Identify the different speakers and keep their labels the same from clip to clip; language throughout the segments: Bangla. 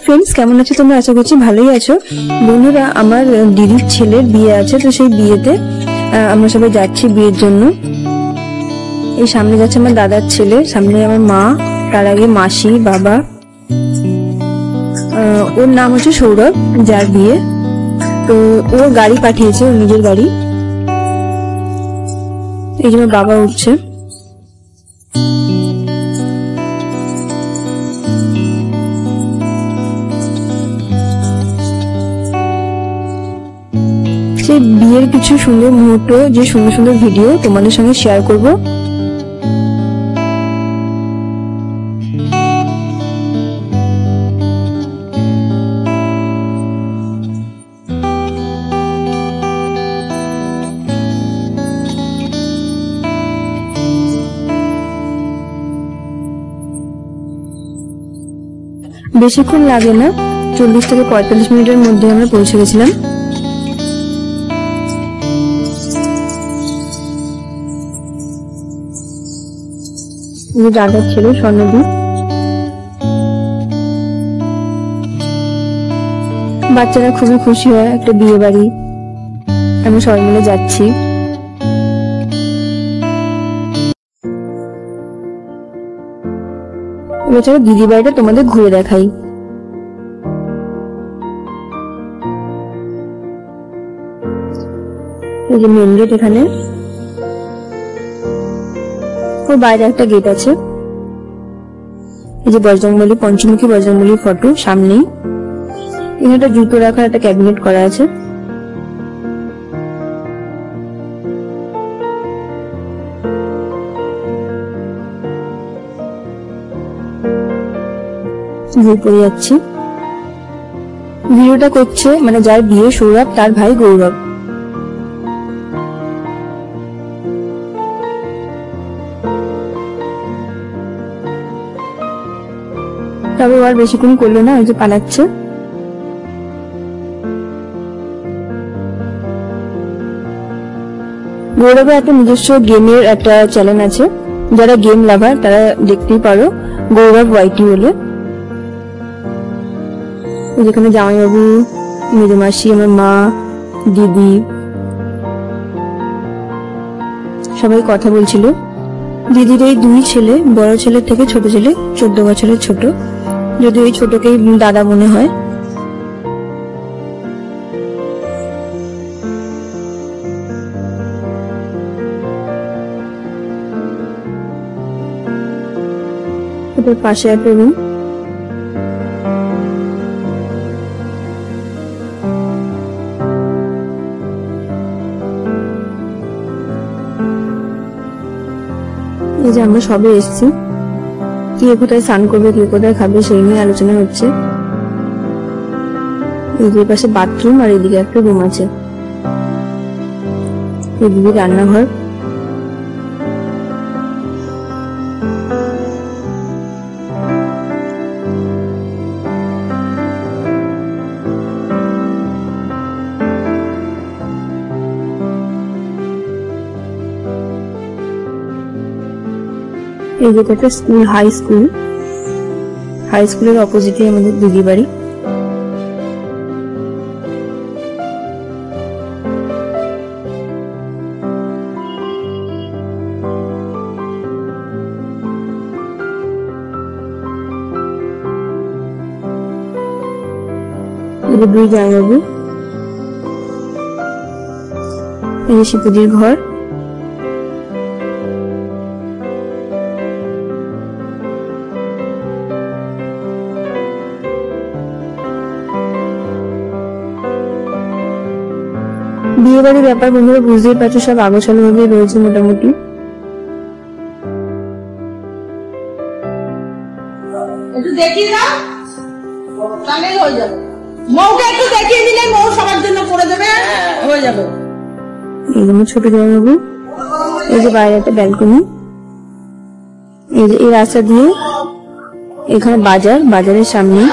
Speaker 1: ফ্রেন্ডস, কেমন আছো তোমরা? আশা করছি ভালোই আছো। বন্ধুরা, আমার দিদির ছেলের বিয়ে আছে, তো সেই বিয়েতে আমরা সবাই যাচ্ছি বিয়ের জন্য। এই সামনে যাচ্ছে আমার দাদার ছেলে, সামনে আমার মা, তার আগে মাসি, বাবা। ওর নাম হচ্ছে সৌরভ, যার বিয়ে। তো ও গাড়ি পাঠিয়েছে, ওর নিজের গাড়ি। এই জন্য বাবা উঠছে। সেই বিয়ের কিছু সুন্দর মুহূর্ত, যে সুন্দর সুন্দর ভিডিও তোমাদের সঙ্গে শেয়ার করব। বেশিক্ষণ লাগে না, 40 থেকে 45 মিনিটের মধ্যে আমরা পৌঁছে গেছিলাম। দাদার ছেলে স্বর্ণদীপ। বাচ্চারা খুবই খুশি হয়, একটা বিয়ে বাড়ি, আমরা সবাই মিলে যাচ্ছি। এবার দিদি বাড়িটা তোমাদের ঘুরে দেখাই। এই যে মেন গেট, এখানে ওর বাইরে একটা গেট আছে। এই যে বজরংবলী, পঞ্চমুখী বজরংবলীর ফটো সামনেই। এখানে একটা জুতো রাখার একটা ক্যাবিনেট করা আছে। পড়ে যাচ্ছি। ভিডিওটা করছে মানে যার বিয়ে সৌরভ, তার ভাই গৌরব। তবে আর বেশিক্ষণ করলো না, ওই যে পালাচ্ছে। গৌরবের একটা নিজস্ব গেমের একটা চ্যানেল আছে, যারা গেম লাভার তারা দেখতেই পারো, গৌরব ওয়াইটি বলে। যেখানে জামাইবাবু, মেজমাসি, আমার মা, দিদি সবাই কথা বলছিল। দিদির এই দুই ছেলে, বড় ছেলের থেকে ছোট ছেলে 14 বছরের ছোট, যদিও এই ছোটকেই দাদা মনে হয়। এটার পাশে একটা রুম। এই যে আমরা সবে এসেছি, কে কোথায় স্নান করবে, কে কোথায় খাবে, সেই নিয়ে আলোচনা হচ্ছে। এই যে পাশে বাথরুম, আর এদিকে একটা রুম আছে। এদিকে রান্নাঘর। এই যে একটা স্কুল, হাই স্কুল। হাই স্কুলের অপোজিটে আমাদের দিদি বাড়ি। দুই জামাইবাবু। এই যে শিপুজির ঘর। বিয়ে বাড়ির ব্যাপার বন্ধুরা বুঝতেই পারছো, সব আগোছালো ভাবে রয়েছে মোটামুটি।
Speaker 2: একটু দেখিয়ে দাও, তাহলে হয়ে যাবে। মৌকে একটু দেখিয়ে দিলে মৌ সবার জন্য করে দেবে, হয়ে যাবে।
Speaker 1: এই যে ছোট জামাইবাবু। এই যে বাইরে একটা ব্যালকনি। এই যে এই রাস্তা দিয়ে এখানে বাজার, বাজারের সামনে।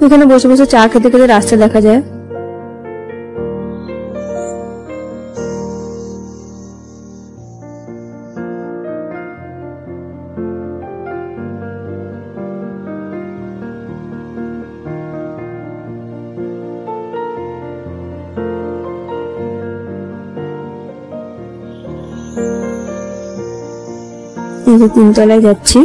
Speaker 1: এখানে বসে বসে চা খেতে খেতে রাস্তা দেখা যায়। যে 3 তলায় যাচ্ছি।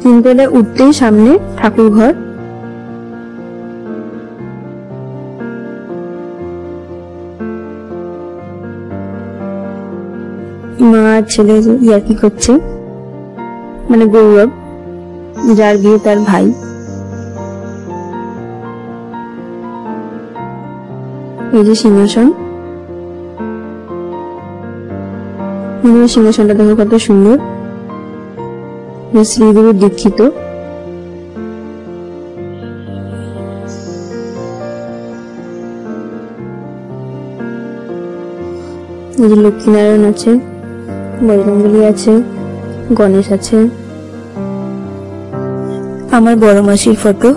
Speaker 1: তিন তলায় উঠতেই সামনে ঠাকুর ঘর। মা ছেলে ইয়ার্কি করছে, মানে গৌরব যার বিয়ে তার ভাই। এই যে সিংহাসন, সিংহাসনটা দেখো কত সুন্দর, শ্রীদেবী দীক্ষিত। এই যে লক্ষ্মীনারায়ণ আছে, বজরঙ্গবলী আছে, গণেশ আছে, আমার বড় মাসির ফটো।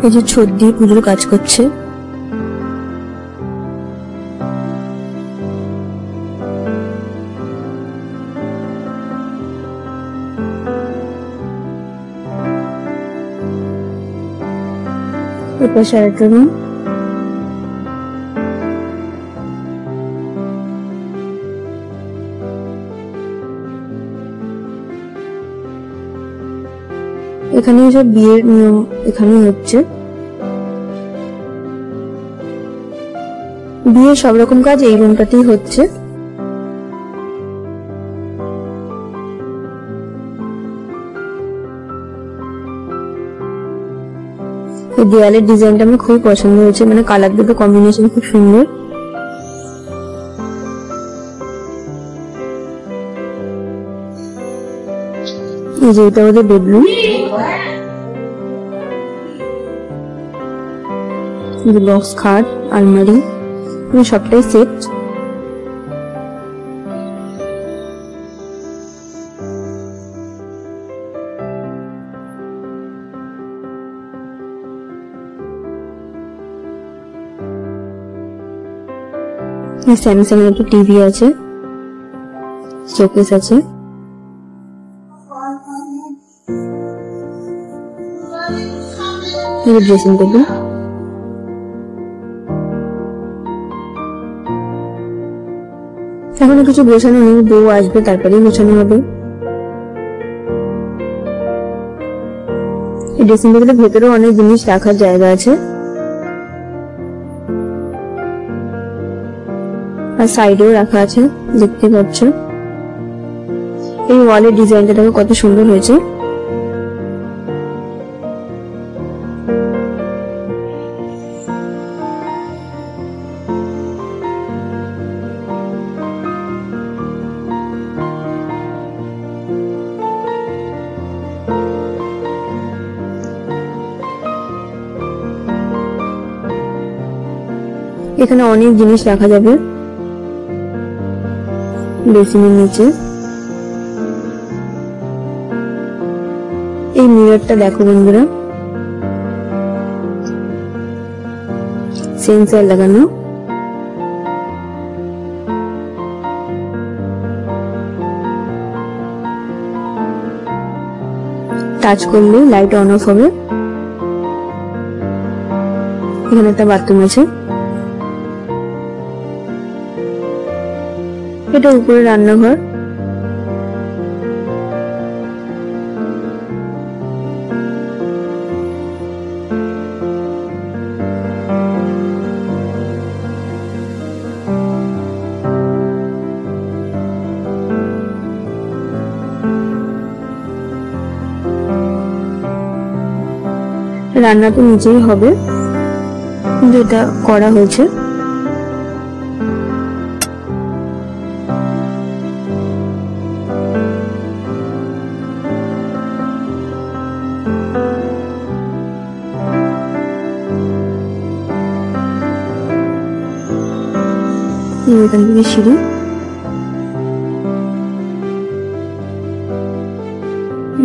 Speaker 1: এই যে ছোট দিয়ে পুজোর কাজ করছে। এপাশে আরেকটা রুম। এখানে সব বিয়ের নিয়ম এখানে হচ্ছে, বিয়ের সব রকম কাজ এই রুমটাতেই হচ্ছে। এই দেয়ালের ডিজাইনটা আমার খুবই পছন্দ হয়েছে, মানে কালার দুটো কম্বিনেশন খুব সুন্দর। এই যে এটা ওদের বেডরুম, বক্স, খাট, আলমারি, সবটাই সেট। স্যামসাং এর একটা টিভি আছে, শোকেস আছে, ড্রেসিং টেবিল। এখনো কিছু গোছানো নেই, বউ আসবে তারপরেই গোছানো হবে। এই ড্রেসিং টেবিলের ভেতরেও অনেক জিনিস রাখার জায়গা আছে, আর সাইডেও রাখা আছে, দেখতে পাচ্ছ। এই ওয়ালের ডিজাইনটা দেখো কত সুন্দর হয়েছে। এখানে অনেক জিনিস রাখা যাবে বেসিনের নিচে। এই মিররটা দেখো বন্ধুরা, সেন্সর লাগানো। টাচ করলে লাইট অন অফ হবে। এখানে একটা বাথরুম আছে, এটা উপরে রান্নাঘর। রান্না তো নিচেই হবে, কিন্তু এটা করা হয়েছে। এখান থেকে সিঁড়ি,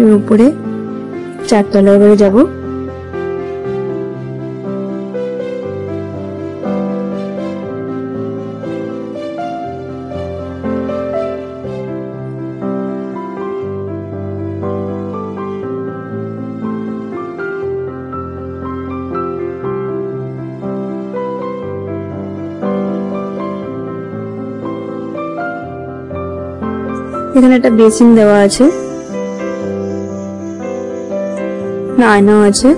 Speaker 1: এর উপরে 4 তলায় এবারে যাবো। এখানে একটা বেসিন দেওয়া আছে, না আয়নাও আছে,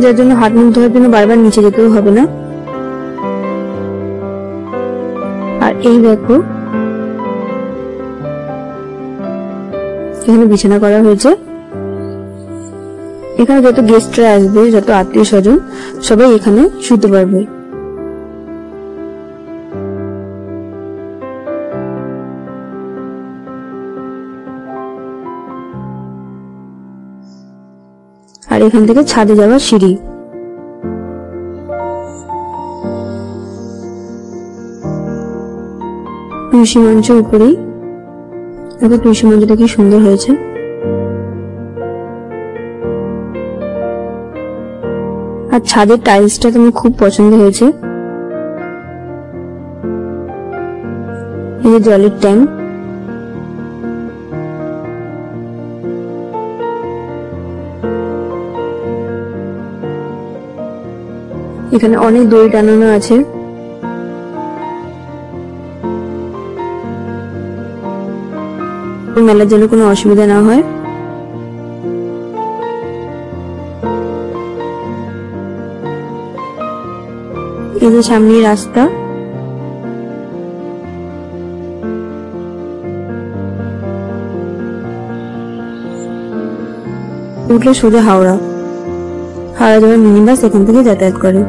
Speaker 1: যার জন্য হাত মুখ ধোয়ার জন্য বারবার নিচে যেতেও হবে না। আর এই দেখো এখানে বিছানা করা হয়েছে। এখানে যত গেস্টরা আসবে, যত আত্মীয় স্বজন, সবাই এখানে শুতে পারবে। আর এখান থেকে ছাদে যাওয়ার সিঁড়ি। তুলসী মঞ্চ উপরেই, দেখো তুলসী মঞ্চটা কি সুন্দর হয়েছে। আর ছাদের টাইলসটা তো আমার খুব পছন্দ হয়েছে। এই যে জলের ট্যাঙ্ক, এখানে অনেক দড়ি টানানো আছে। মেলার জন্য কোনো অসুবিধা না হয়। এই যে সামনে রাস্তা, উঠলে সোজা হাওড়া। হাওড়া যাওয়ার মিনি বাস এখান থেকে যাতায়াত করে।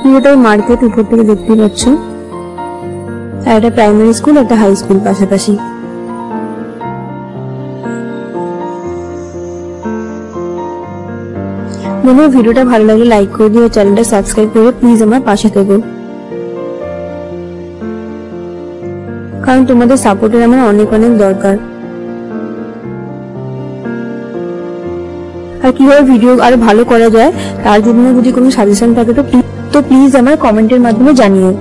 Speaker 1: পুরোটাই মার্কেট, উপর থেকে দেখতে পাচ্ছ। আর একটা প্রাইমারি স্কুল, একটা হাই স্কুল পাশাপাশি। বন্ধুরা, ভিডিওটা ভালো লাগলে লাইক করে দিও, চ্যানেলটা সাবস্ক্রাইব করে প্লিজ আমার পাশে থেকো, কারণ তোমাদের সাপোর্টের আমার অনেক অনেক দরকার। আর কিভাবে ভিডিও আরো ভালো করা যায় তার জন্য যদি কোনো সাজেশন থাকে তো প্লিজ আমার কমেন্টের মাধ্যমে জানিও।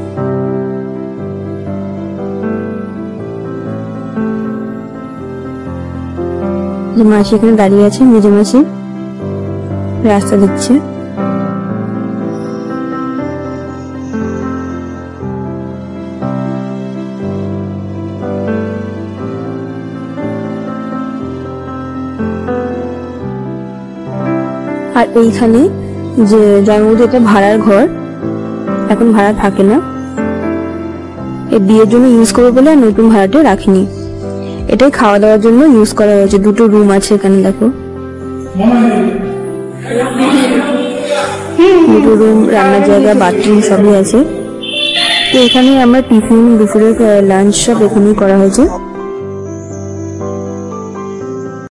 Speaker 1: যে মাসি এখানে দাঁড়িয়ে আছে, মেজে মাসি রাস্তা দিচ্ছে। আর এইখানে যে জন্মদিন, এটা ভাড়ার ঘর, এখন ভাড়া থাকে না, এই বিয়ের জন্য ইউজ করবো বলে আর নতুন ভাড়াটা রাখিনি। এটাই খাওয়া দাওয়ার জন্য ইউজ করা হয়েছে। দুটো রুম আছে এখানে, দেখো দুটো রুম, রান্নার জায়গা, বাথরুম সবই আছে। তো এখানে আমরা টিফিন, দুপুরের লাঞ্চ সব এখানেই করা হয়েছে।